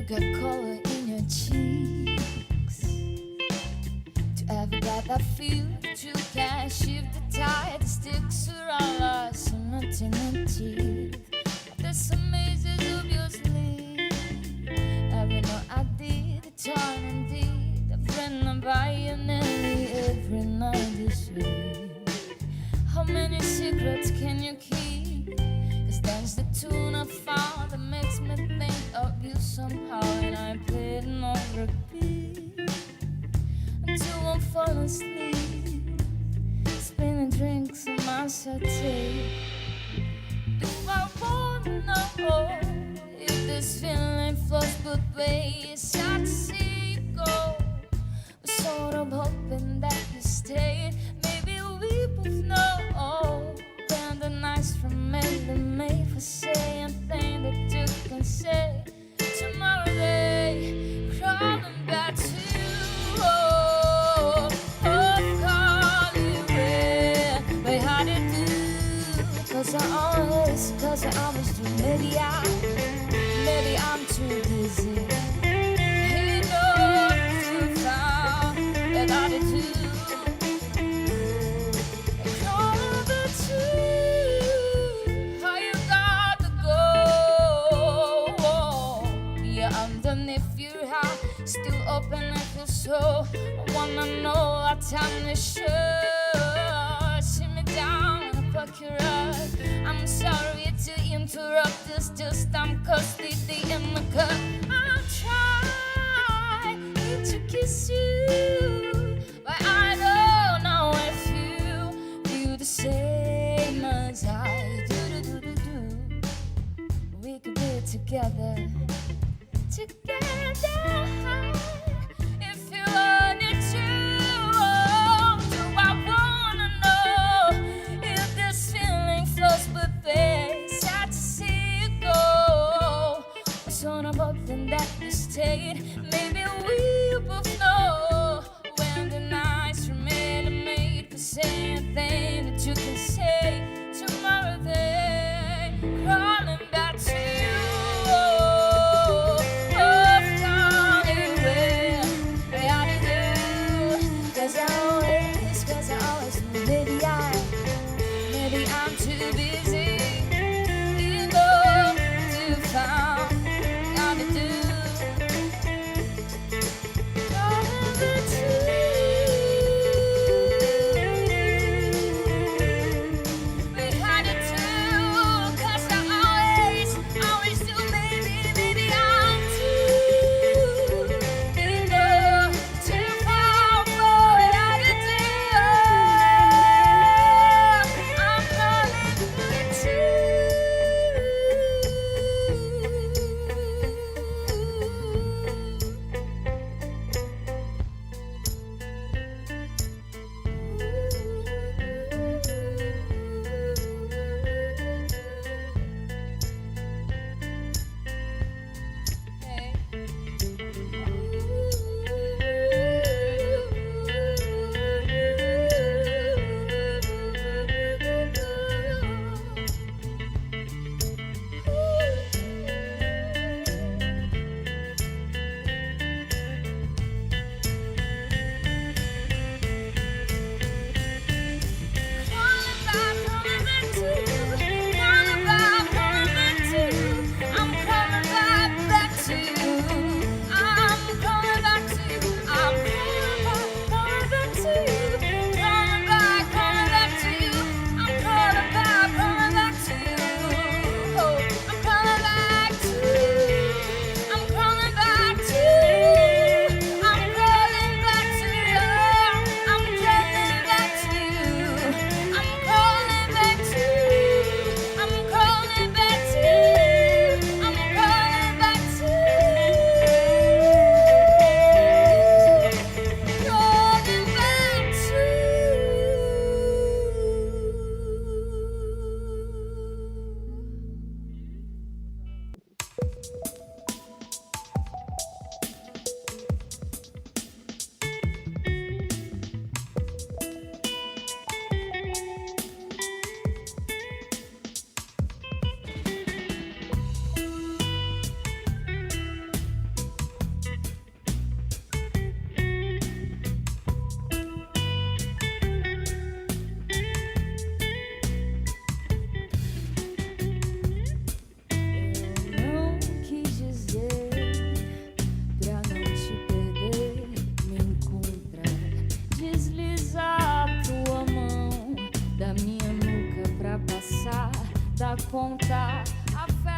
got color in your cheeks. Do you ever got that feel that you can't shift the tide? The sticks are all lost and nothing in teeth. There's some mazes of your sleep. Every note I did, a torn indeed. A friend I'm buying nearly every night this week. How many secrets can you keep? Cause that's the tune I found that makes me think of you somehow. And I play it on repeat until I'm falling asleep, spinning drinks in my saute. Do I wanna know if this feeling flows both ways? Sad to see you go, but sort of hoping that you stay. Maybe we both know when the nights from May to May for saying things that you can say. Tomorrow they crawling back to you. Calling where how did you do? Cause I always do. Maybe I'm too busy. He knows too far and I did too. Still open and feel so. I wanna know what time to show. Sit me down and fuck you up. I'm sorry to interrupt this, just I'm custody in the cup. I'm trying to kiss you, but I don't know if you feel the same as I do. We could be together. If you want it to, do I wanna know if this feeling flows but ways? Sad to see you go, but sort of hoping that you stayed. Maybe we both know when the nights remain made for saying things that you can say. Tomorrow they crawling back to you.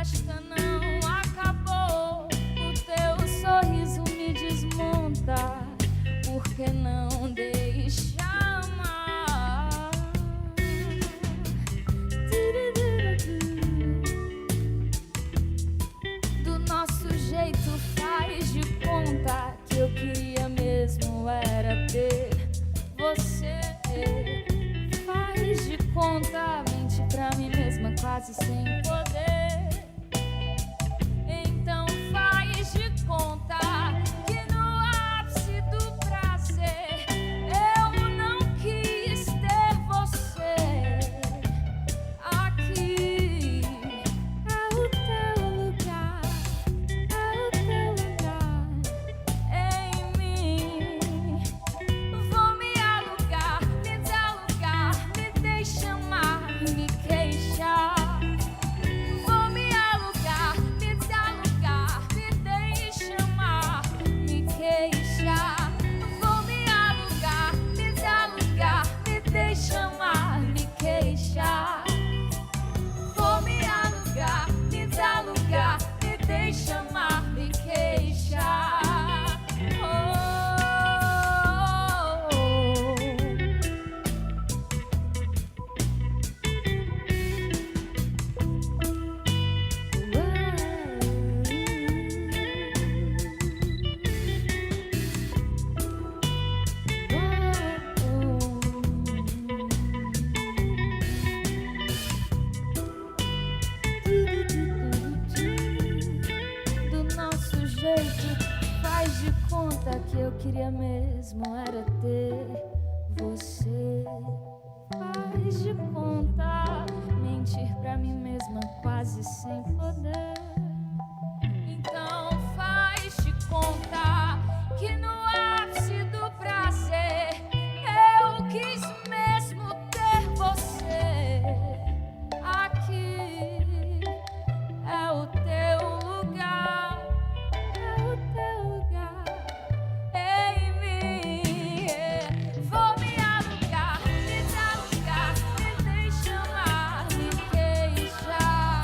festa não acabou. O teu sorriso me desmonta. Por que não deixa amar? Do nosso jeito faz de conta que eu queria mesmo era ter você. Faz de conta, mente pra mim mesma quase sem poder. Então faz de conta que no ápice do prazer eu não quis ter você. Aqui é o teu lugar, é o teu lugar em mim. Vou me alugar, me dá lugar, me deixa amar, me queixar. Vou me alugar, me dá lugar, me deixa amar, me queixar. Vou me alugar, me dá lugar, me deixa amar, me queixar. Vou me alugar, me dá lugar, me deixa amar, me queixar. Do nosso jeito faz de conta que eu queria mesmo era ter você. Faz de conta, mentir pra mim mesma quase sem poder. Então faz de conta que no ápice do prazer eu quis mesmo ter você. Aqui é o teu lugar, é o teu lugar em mim. Vou me alugar, me dá lugar, me deixa amar, me queixar.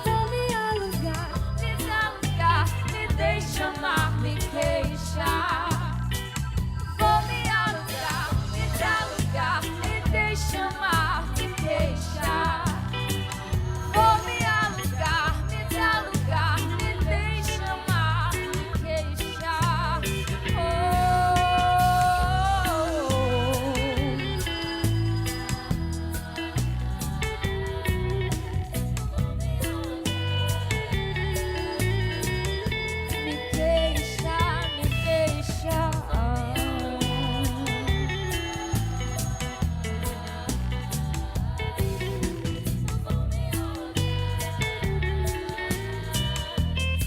Vou me alugar, me dá lugar, me deixa amar, me queixar. Vou me alugar, me dá lugar, me deixa amar, me queixar. Vou me alugar, me dá lugar, me deixa amar, me queixar.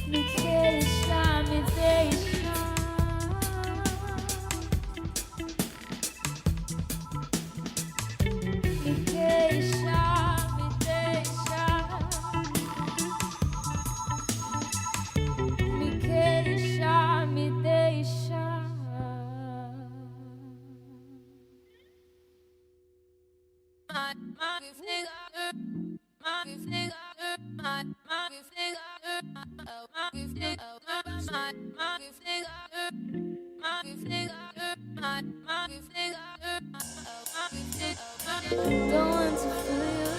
Me queixar, me deixa. Me queixar, me deixa. Me queixar, me deixa. Me queixar, me deixa. Don't want to feel you,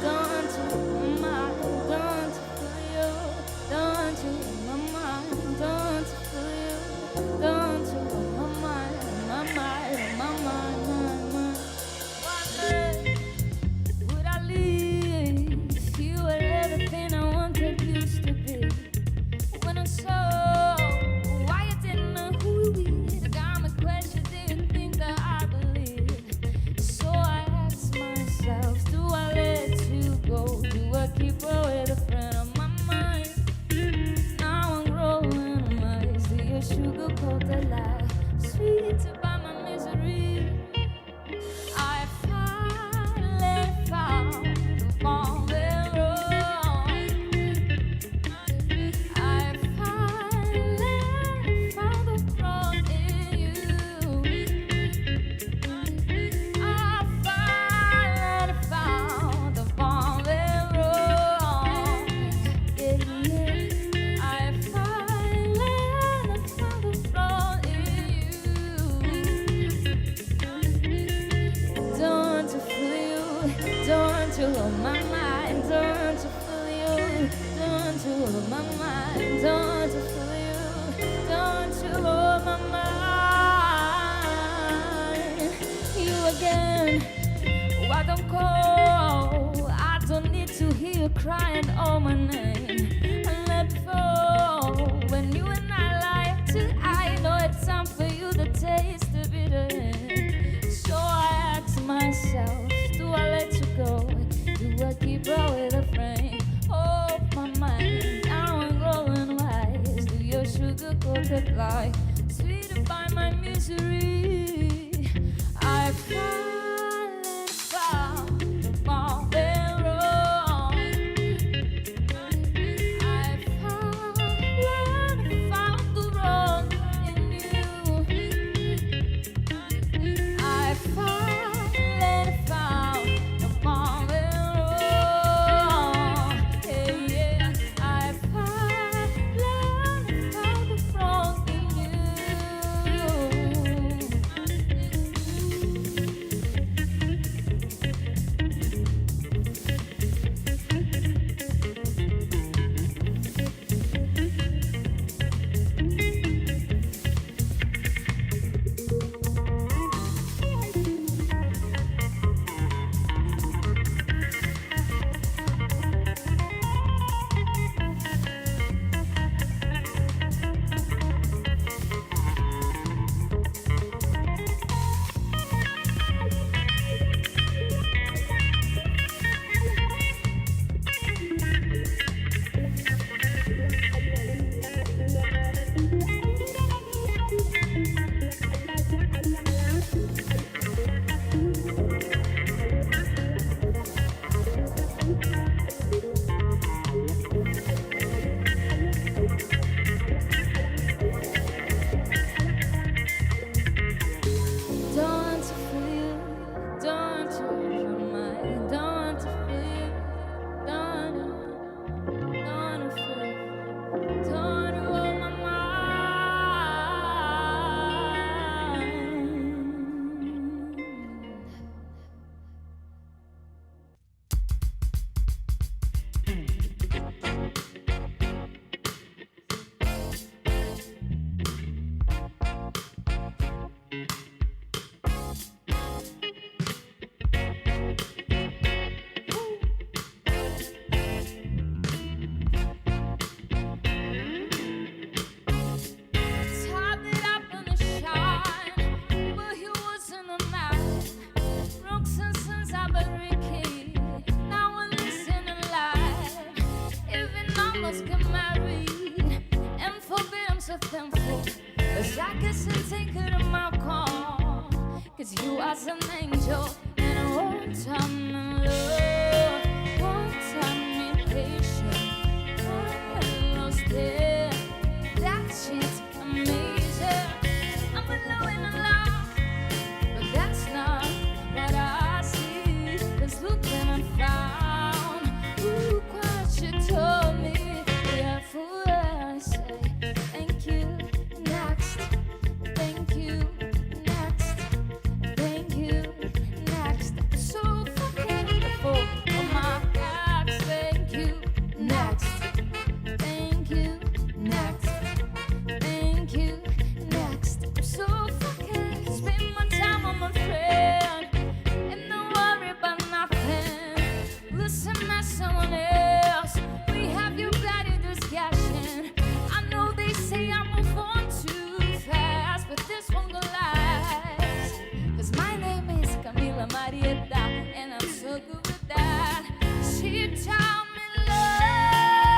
don't want to in my mind, don't want to feel you, don't want to in my mind, don't want to feel you, don't want to in my mind, in my mind, in my mind, my mind. Why would I leave if you were everything I wanted used to be? When I'm so why you didn't know who we were? Got me question, didn't think that I believed. So I asked myself. and all my name. I let go when you and I lie to I know it's time for you to taste the bitter end. So I ask myself, do I let you go? Do I keep up with a friend? Oh, my mind, now I'm growing wise. Do your sugar-coated lie sweeter by my misery? I finally found the ball went wrong. I finally found the wrong in you. I finally found the ball went wrong. Yeah, yeah. I finally found the wrong in you. Don't you feel, don't you mind, don't you feel, don't you feel, don't you on my mind. Top it up in the shine, but he wasn't a man. Brooks and Sons, I but Ricky. Now we're listening live. Even almost get married and forbid I'm so thankful. Cause I guess I take her to my call. Cause you are an angel and a whole time in love. One time in patience, one lost there. That shit's amazing. I'm alone in love, but that's not what I see. Cause look what I found. Look what you told me. Yeah, for I say thank you. Next, thank you. Next, thank you. Next, so fucking beautiful. Oh my God, thank you. Next, thank you. Next, thank you. Next, I'm so fucking spend my time on my friend and don't worry about nothing. Listen at someone else. We have your body discussion. I know they say I move on too fast, but this one go last. Cause my name is Camila, Marieta, and I'm so good with that. She taught me love.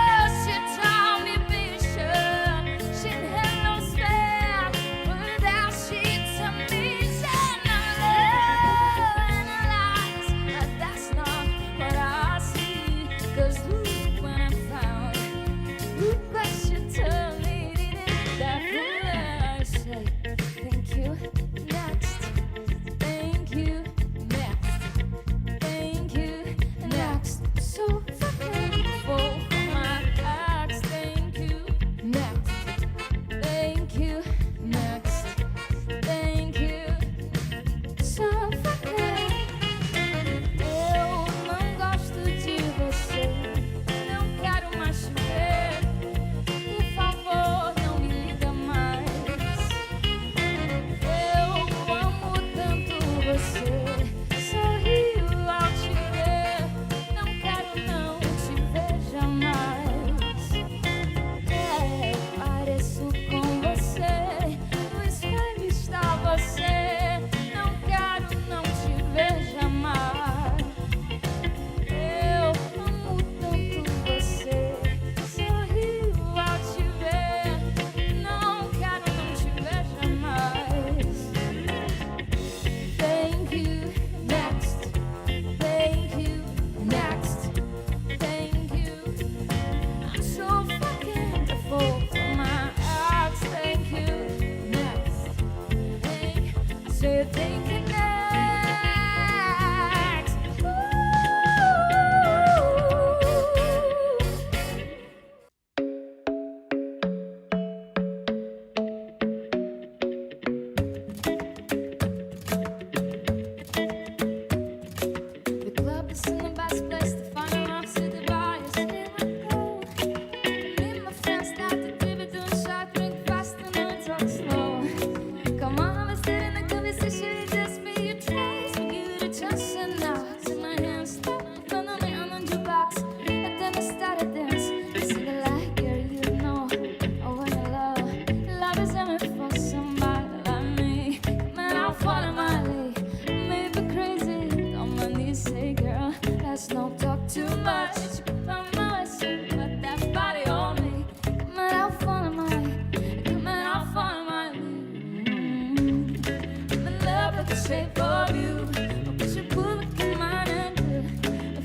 shape of you. I wish you could look in mine and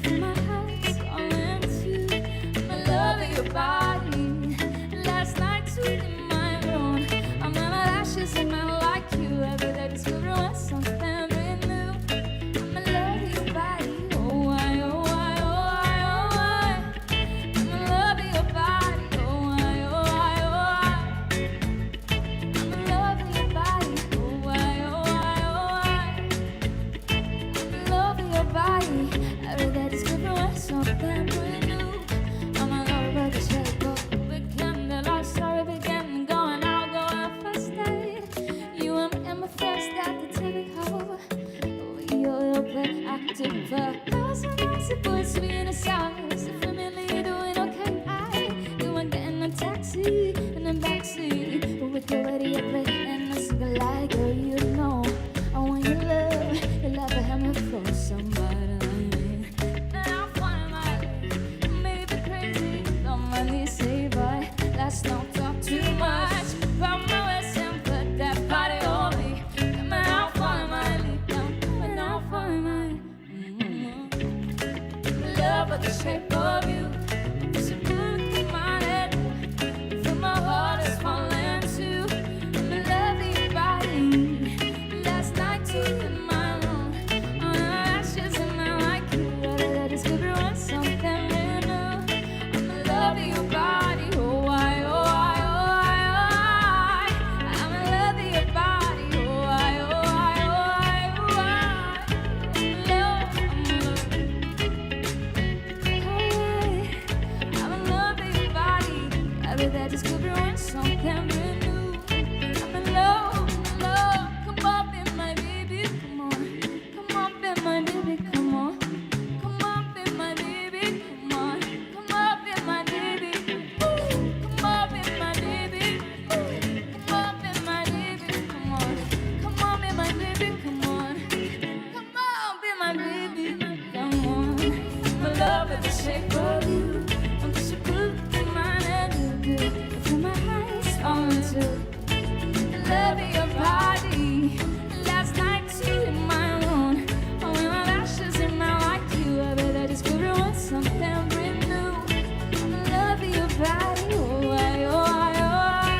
feel my heart's calling to. I love your body. Last night took in my room. I'm in my lashes and I like you. Every day discovering something brand new. I'm in love with your body. Oh, I, oh, I, oh, I, oh, I. I'm in love with your body. Oh, I, oh, I, oh, I. I'm in love with your body. Oh, I, oh, I, oh, I. I'm in love with your body. Every day discovering something brand new. I'm in love with the shape of you. Began the love story, began going out, going first date. You and my first at the TV home. You'll play active for house and house. It puts me in a silence. The family doing okay. You ain't getting a taxi in the backseat. But with your radio play and a single light, girl, you know I want your love. You'll ever have me for somebody like me. And I find my maybe crazy. Don't mind me say bye. Let's not talk too much. Put my waist and put that body on me. Come out, find my lead down. Come out, find my love with the shape of you. It's a good in my head. Feel my heart is falling too. I'm in love with your body. Last night took in my room. On the ashes and I like you. I discovered when something brand new. I'm in love with your body. Oh, I, oh, I, oh, I, oh, I. I'm in love with your body. Oh, I, oh, I, oh, I, oh, I. I'm in love, I'm in love. I'm in love with your body. Every day discovering something brand new. I'm in love, love. Come on, be my baby, come on. Come on, be my baby, come on. Come on, be my baby, come on. Come on, be my baby. Come on, be my baby. Come on, be my baby, come on. Come on, be my baby, come on. Come on, be my baby, come on. I'm in love with the shape of you. I'm just a good in my head. I feel my eyes falling too. Love your body. Last night too in my room. Oh, in my lashes and I like you. Every day discovering something brand new. I'm in love with your body. Oh, I, oh, I, oh, I.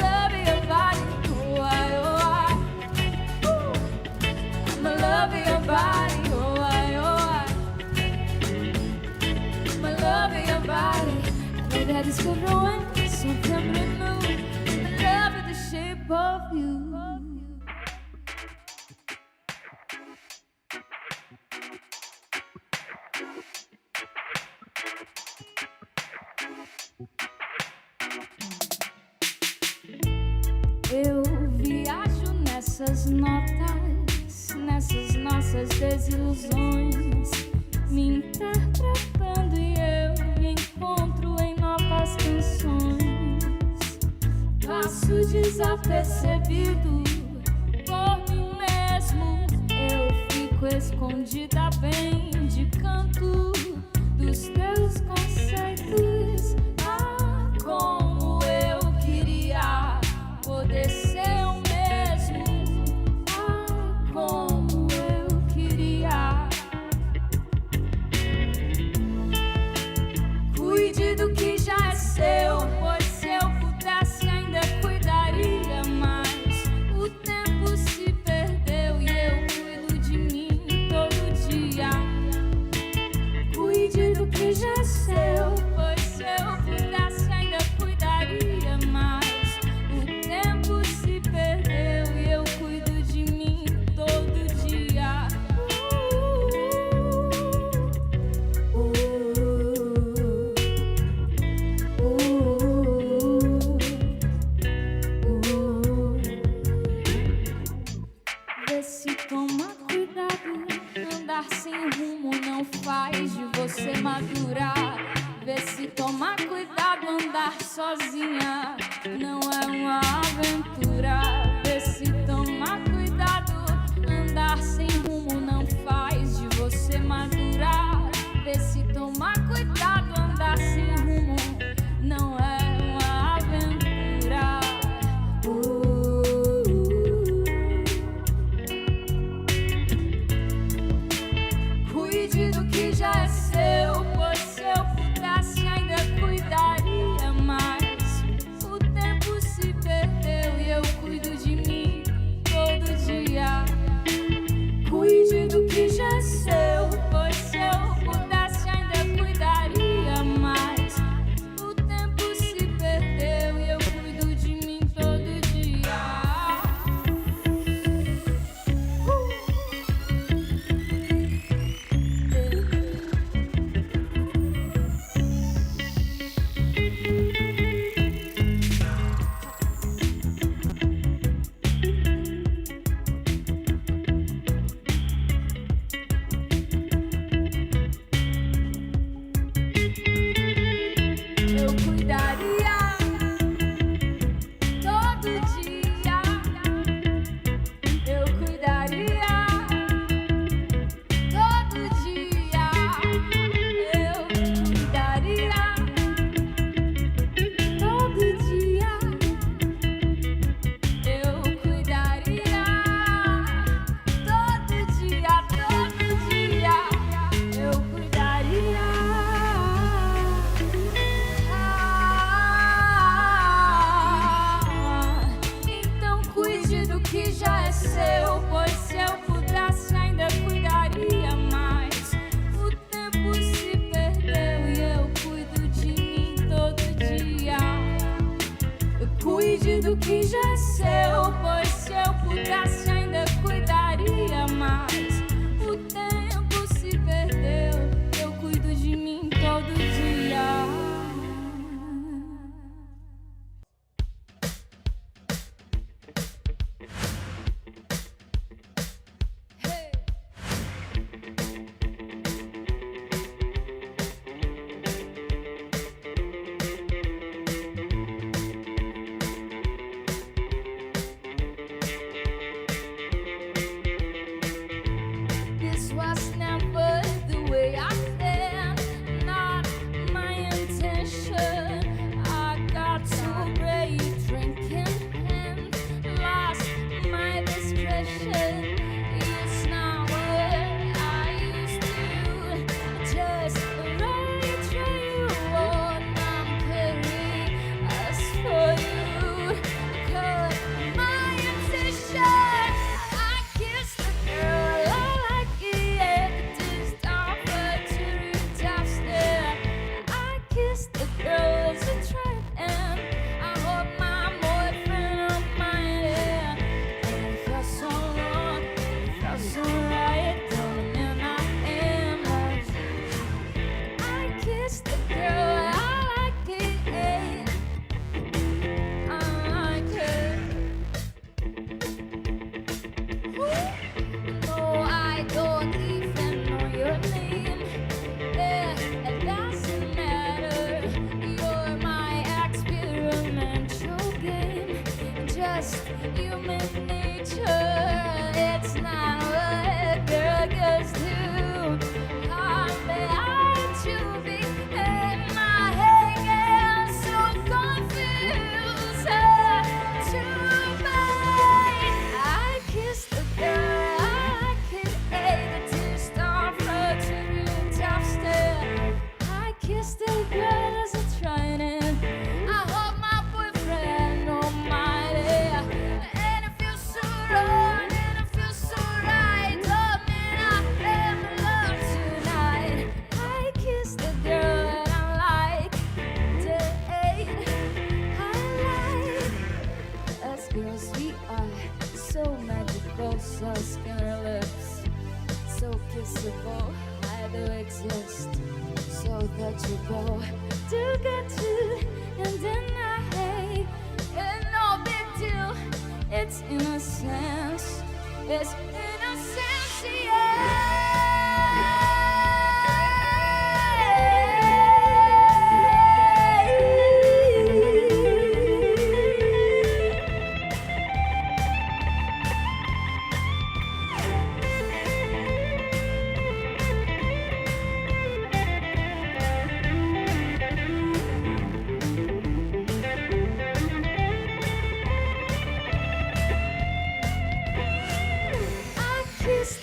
Love your body. Oh, I, oh, I. I'm in love with your body. Oh, I, oh, I. I'm in love with your body. Every day discovering something brand new. I'm in love with the shape of you. Eu viajo nessas notas, nessas nossas desilusões, me interpretando e eu me encontro em novas canções. Passo desapercebido por mim mesmo. Eu fico escondida bem de canto dos teus conceitos. Ah, como eu queria poder ser o mesmo. Ah, como eu queria. Cuide do que já é seu, pois se eu pudesse ainda cuidaria mais. O tempo se perdeu e eu cuido de mim todo dia. Cuide do que já é seu, pois se eu pudesse ainda cuidaria mais. O tempo se perdeu e eu cuido de mim todo dia. Vê se toma cuidado, andar sem rumo não faz de você madurar. Vê se toma cuidado, andar sozinha não é uma aventura. Vê se toma cuidado, andar sem rumo não faz de você madurar. Vê se toma cuidado, andar sem rumo não é uma aventura. o que já é seu, pois se eu pudesse ainda cuidaria mais. O tempo se perdeu, eu cuido de mim todo dia.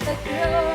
The girl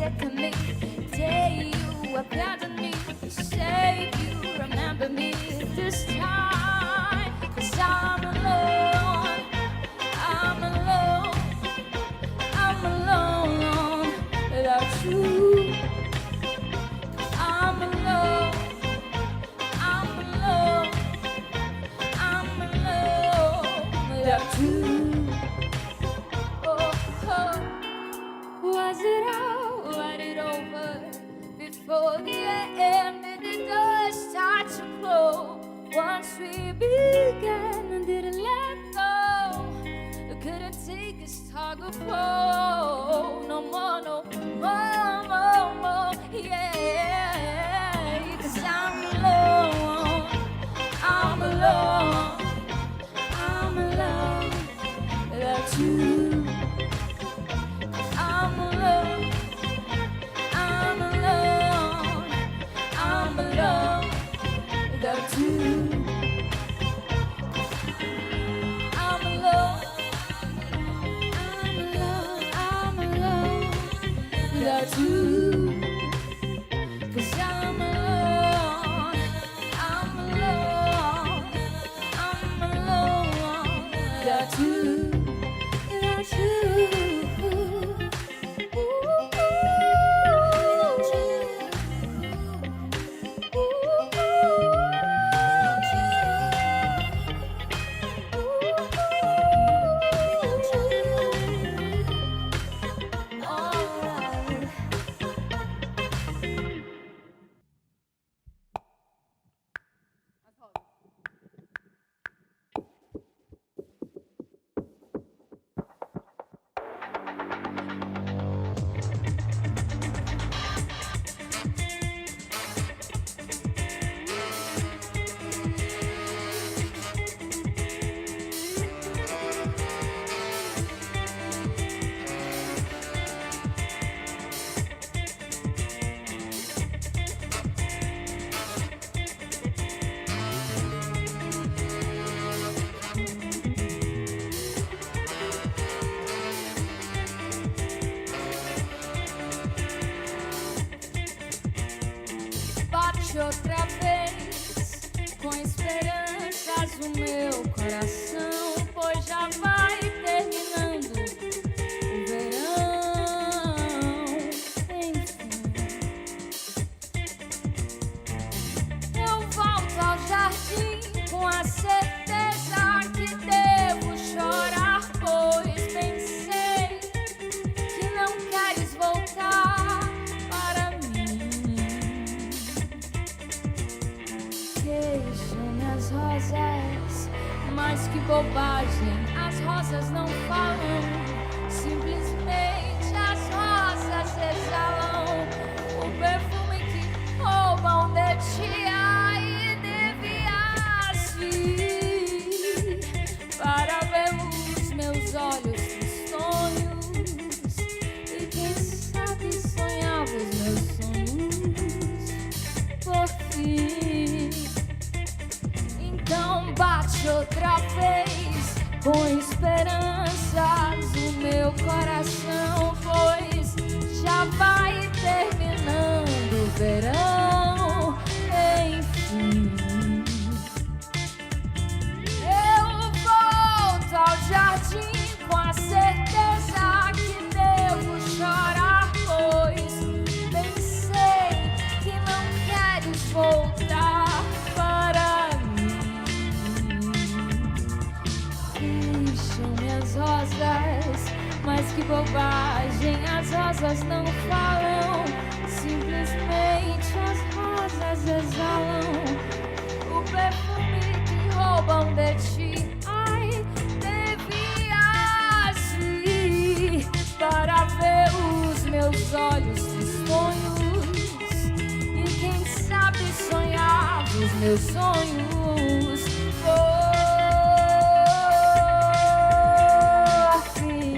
at me. Day you abandon me, say you remember me this time. 'Cause I'm alone, I'm alone, I'm alone without you. I'm alone, I'm alone, I'm alone without you. Was it over before the end? Did the door start to close? Once we began, didn't let go. Couldn't take this tug of war. No more, no more, more, more. Yeah, 'cause I'm alone, I'm alone, I'm alone without you. I'm alone, I'm alone, I'm alone without you. I'm alone, I'm alone, I'm alone without you. 'Cause I'm alone, I'm alone, I'm alone without you, without you. Outra vez, com esperanças o meu coração, pois já vai terminando o verão. Enfim, eu volto ao jardim com a certeza que devo chorar, pois pensei que não queres voltar para mim. Queixam-me as rosas, mas que bobagem, as rosas não falam, simplesmente as rosas exalam o perfume que roubam de ti. Ai, devias vir para ver os meus olhos tristonhos e quem sabe sonhava os meus sonhos por fim. Então bate outra vez com esperanças o meu coração, pois já vai terminando o verão. Enfim, eu volto ao jardim com a certeza que devo chorar, pois pensei que não queres voltar para mim. Queixam-me as rosas, mas que bobagem, as rosas não falam, simplesmente as rosas exalam o perfume que roubam de ti. Ai, devias vir para ver os meus olhos tristonhos e quem sabe sonhar os meus sonhos por fim.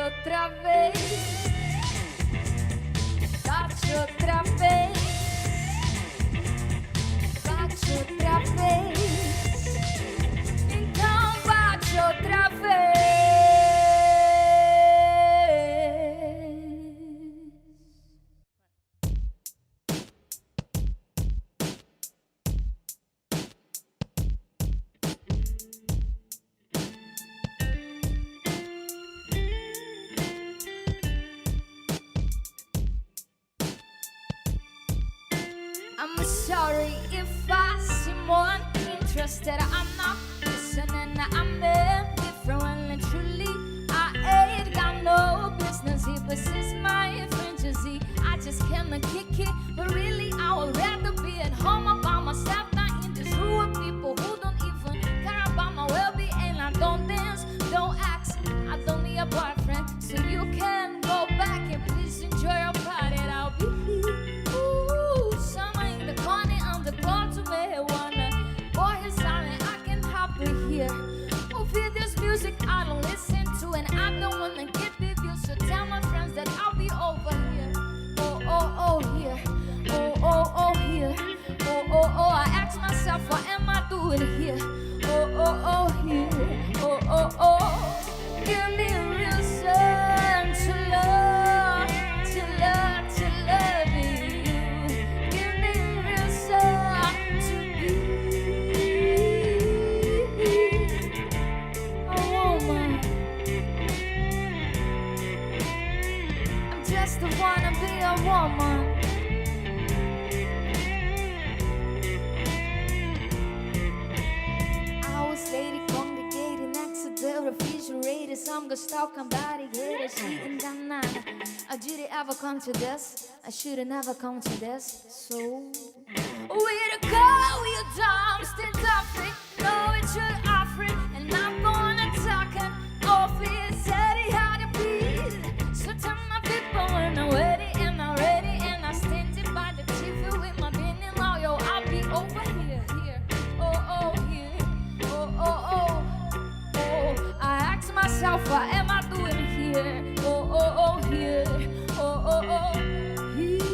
outra vez, bate outra vez, bate outra vez, então bate outra vez. I'm sorry if I seem more interested. I'm not listening. I'm indifferent. And truly, I ain't got no business here. But since my fantasy, I just cannot kick it. But really, I would rather be at home all by myself, not in this room with people who don't even care about my well-being. I don't dance, don't act. I don't need a boyfriend, so you can go back and please enjoy your party. I'll be here. The call to marijuana, boy, he's silent, I can hardly hear. With this music I don't listen to, and I don't wanna get reviews. So tell my friends that I'll be over here. Oh, oh, oh, here. Oh, oh, oh, here. Oh, oh, oh, I ask myself, what am I doing here? Oh, oh, oh, here. Oh, oh, oh, give me a reason to love, to love, to love you. Wanna be a woman. I was lady congregating next to the refrigerator. Some girl stalking body haters, cheating down none. Did it ever come to this? I should've never come to this. So where to go, you dumb, still tough. Know it should offer it, and I'm gonna talk it off it. Said he had to be. So tell my people when I'm ready, and I'm ready, and I stand it by the TV with my binning law. Yo, I'll be over here, here, oh, oh, here, oh, oh, oh, oh. I ask myself, what am I doing here? Oh, oh, oh, here, oh, oh, oh, here.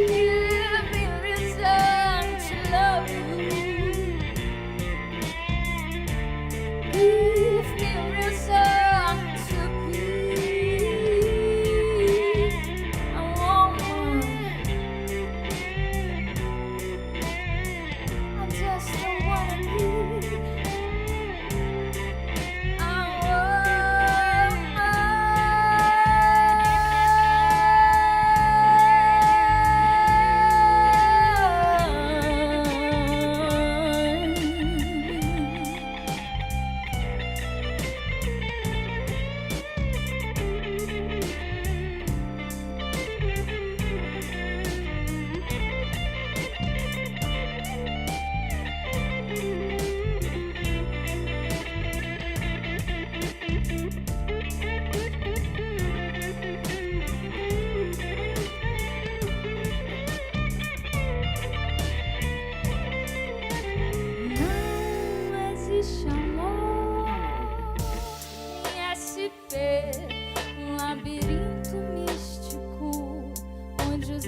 Give me reason to love you. Give me reason.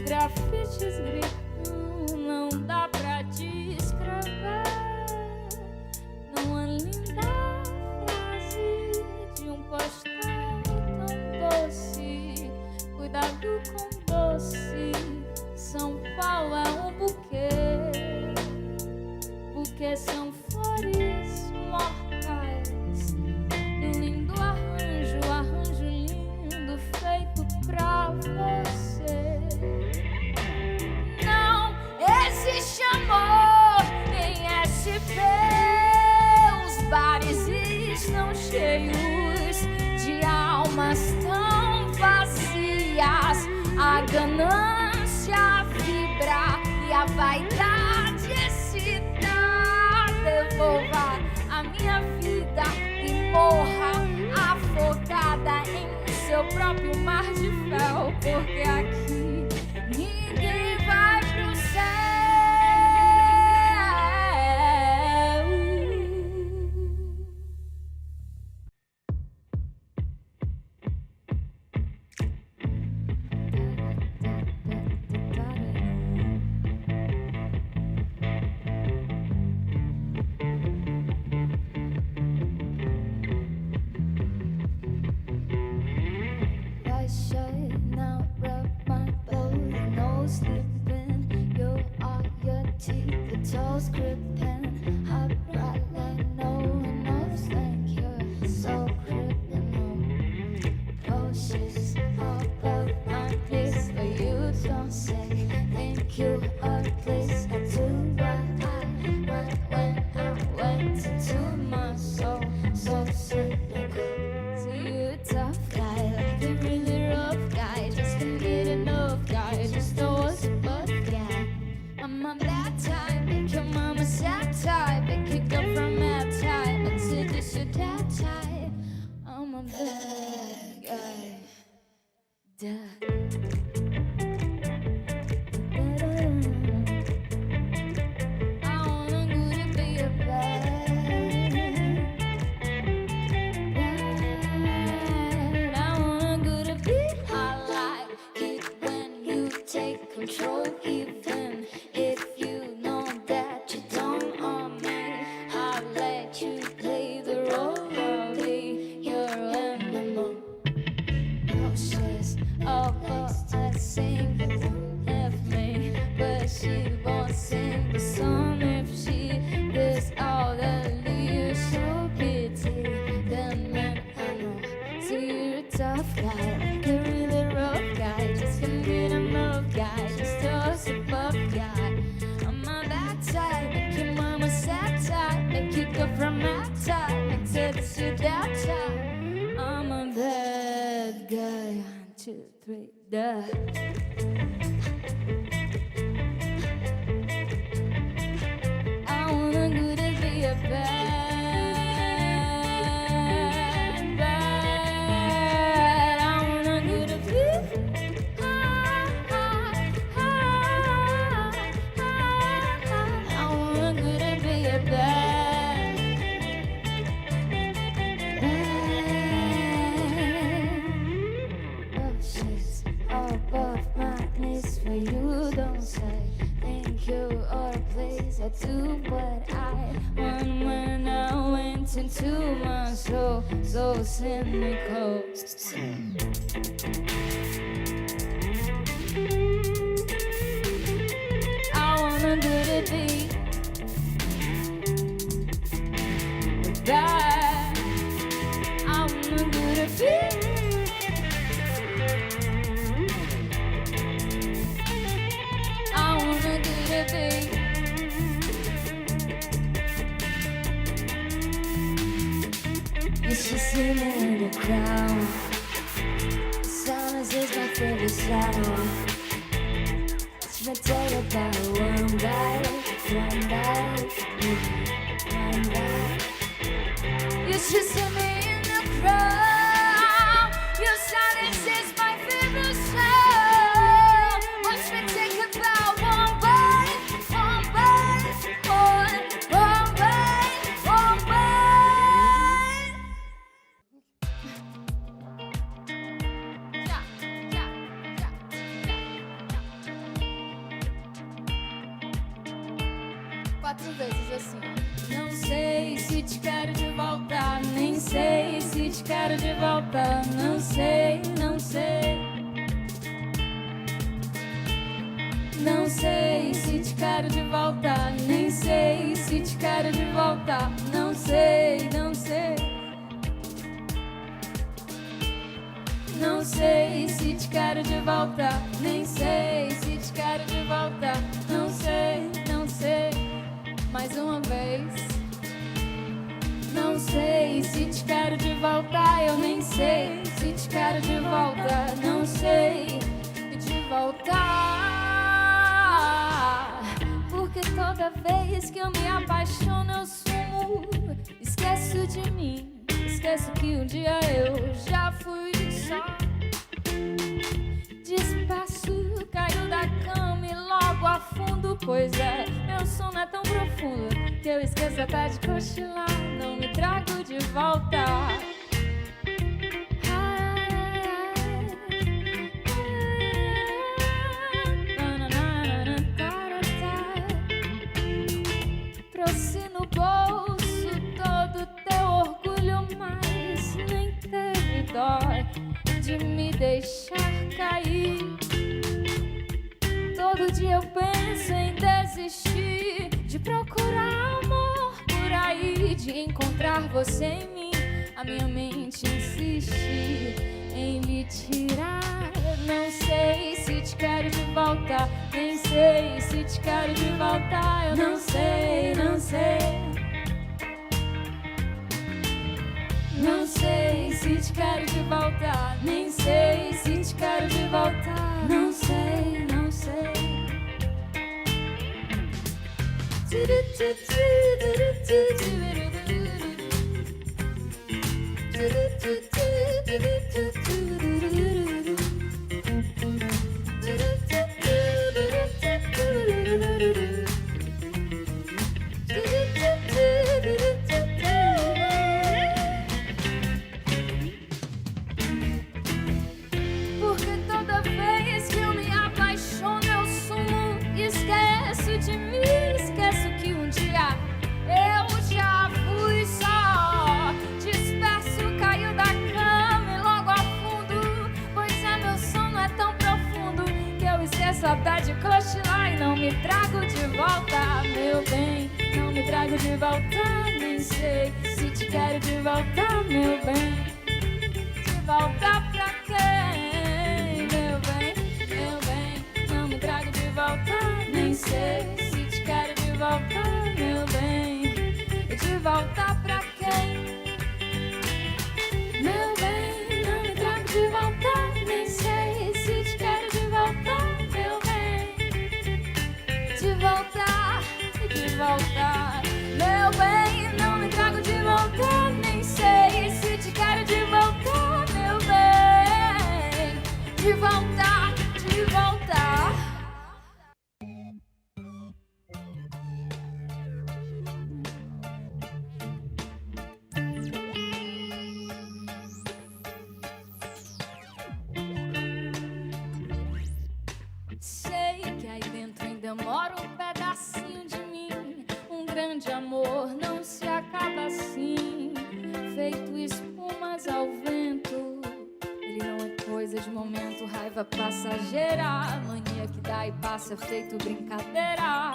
Grafites gritam, não dá pra descrever. Numa linda frase de um postal tão doce. Cuidado com doce. São Paulo é um buquê. Buquê são flores mortais. E um lindo arranjo, arranjo lindo feito pra você. Existe amor em SP. Os bares estão cheios de almas tão vazias. A ganância vibra e a vaidade excita. Devolva a minha vida e morra afogada em seu próprio mar de fel. Porque aqui ninguém vai pro céu. was creeping up right like no one knows like you're so criminal. Pushes above my place, but you don't say thank you or please. I do what I want when I went into my soul, so cynical. See you tough guy, like a really rough guy, just can't get enough guy, just know what's above guy. I'm a bad type, make your mama sad type, make you go from that type until this your dad type. I'm a bad guy. Duh. Control, even if you know that you don't own me. I'll let you play the role of be your animal. No, she's about I sing, if me, but she won't sing the song if she does all the lyrics. So pity, then man, I know. See, you're a tough guy, like a really rough guy, just can't get enough guy, just us above guy. I'm a bad type, make your mama sad type, make you go from that type until it's your dad type. I'm a bad guy. 1, 2, 3, duh. I wanna go to be a bad. I do what I want when I went into my soul, so cynical. I wanna do the beat that I wanna do the beat. I wanna do the beat. You should see me in the crowd. Silence is my favorite sound. Watch me tell you about one life, one life, one life. You should see me in the crowd. Your silence is my favorite sound. Watch me take about one life, one life, one life, one life. Quatro vezes assim. Não sei se te quero de volta, nem sei se te quero de volta, não sei, não sei. Não sei se te quero de volta, nem sei se te quero de volta, não sei, não sei. Não sei se te quero de volta, nem sei se te quero de volta, não sei, não sei. Mais uma vez. Não sei se te quero de volta, eu nem sei se te quero de volta, não sei de voltar. Porque toda vez que eu me apaixono eu sumo, esqueço de mim, esqueço que um dia eu já fui só. Despaço, caio da cama e logo afundo, pois é, meu sono é tão profundo que eu esqueço até de cochilar, não me trago de volta. Trouxe no bolso todo teu orgulho, mas nem teve dó de me deixar cair. Todo dia eu penso em desistir de procurar amor por aí, de encontrar você em mim. A minha mente insiste em lhe tirar. Não sei se te quero de volta, nem sei se te quero de volta. Eu não sei, não sei. Não sei se te quero de volta, nem sei se te quero de volta. Não sei, não sei. Porque toda vez que eu me apaixono, eu sumo, esqueço de mim, esqueço que um dia eu já fui só. Disperso, caio da cama e logo afundo, pois é, meu sono é tão profundo que eu esqueço até de cochilar e não me trago de volta, meu bem. Não me trago de volta, nem sei se te quero de volta, meu bem. De volta pra quem, meu bem, meu bem. Não me trago de volta, nem sei se te quero de volta, meu bem. De volta pra quem, meu bem. Não me trago de volta, nem sei se te quero de volta, meu bem. De volta, de volta, meu bem. Não me trago de volta, nem sei se te quero de volta, meu bem. De volta, de volta. Sei que aí dentro ainda mora um pedacinho de mim. Um grande amor não se acaba assim, feito espumas ao vento. Ele não é coisa de momento, raiva passageira, mania que dá e passa, feito brincadeira.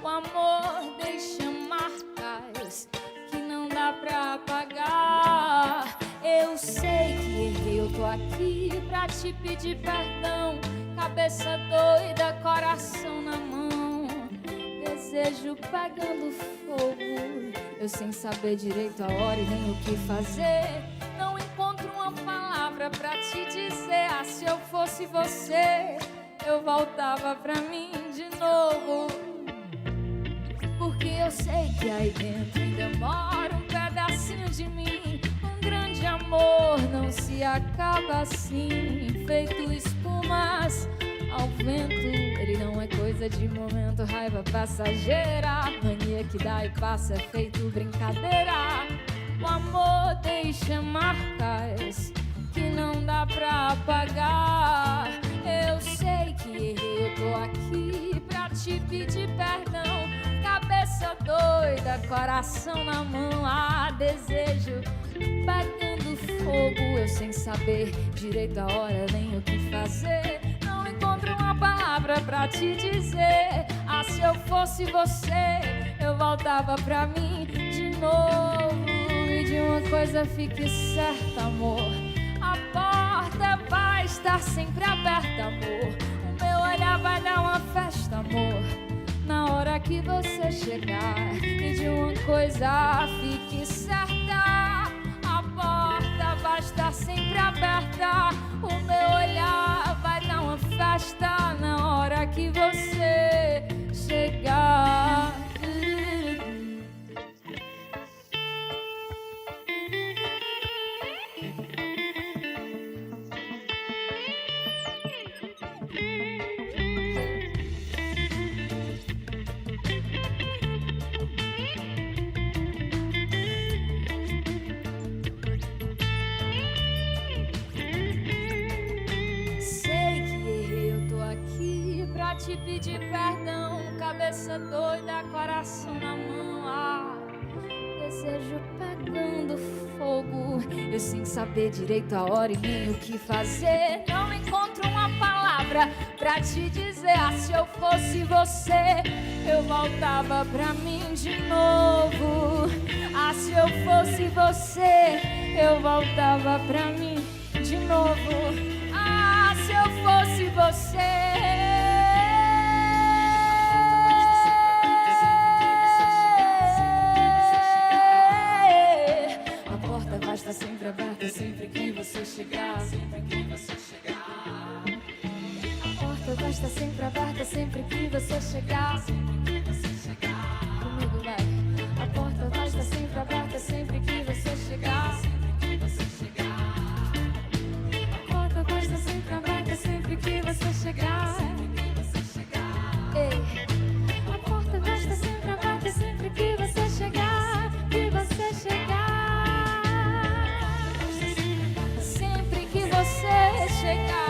O amor deixa marcas que não dá pra apagar. Eu sei que errei, eu tô aqui pra te pedir perdão. Cabeça doida, coração na mão, desejo pegando fogo. Eu sem saber direito a hora e nem o que fazer. Não encontro uma palavra pra te dizer. Ah, se eu fosse você, eu voltava pra mim de novo. Porque eu sei que aí dentro ainda mora um pedacinho de mim. Um grande amor não se acaba assim, feito espumas ao vento. Ele não é coisa de momento, raiva passageira, mania que dá e passa, feito brincadeira. O amor deixa marcas que não dá pra apagar. Eu sei que errei, eu tô aqui pra te pedir perdão. Cabeça doida, coração na mão, ah, desejo pegando fogo. Eu sem saber direito a hora nem o que fazer. Não encontro uma palavra pra te dizer. Ah, se eu fosse você, eu voltava pra mim de novo. E de uma coisa fique certa, amor, a porta vai estar sempre aberta, amor. O meu olhar vai dar uma festa, amor, na hora que você chegar. E de uma coisa fique certa, a porta vai estar sempre aberta. O meu olhar vai dar uma festa na hora que você chegar. Te pedir perdão, cabeça doida, coração na mão, ah, desejo pegando fogo. Eu sem saber direito a hora e nem o que fazer. Não encontro uma uma palavra pra te dizer. Ah, se eu fosse você, eu voltava pra mim de novo. Ah, se eu fosse você, eu voltava pra mim de novo. Ah, se eu fosse você. Está sempre aberta, sempre que você chegar. Sempre que você chegar. A porta vai estar sempre aberta, sempre que você chegar. Sempre que você chegar. Comigo vai. A porta vai estar sempre aberta, sempre que você chegar. Sempre que você chegar. A porta vai estar sempre aberta, sempre que você chegar. Sempre que você chegar. Ei. A porta vai estar sempre aberta, sempre que você chegar. Que você chegar. Você chegar.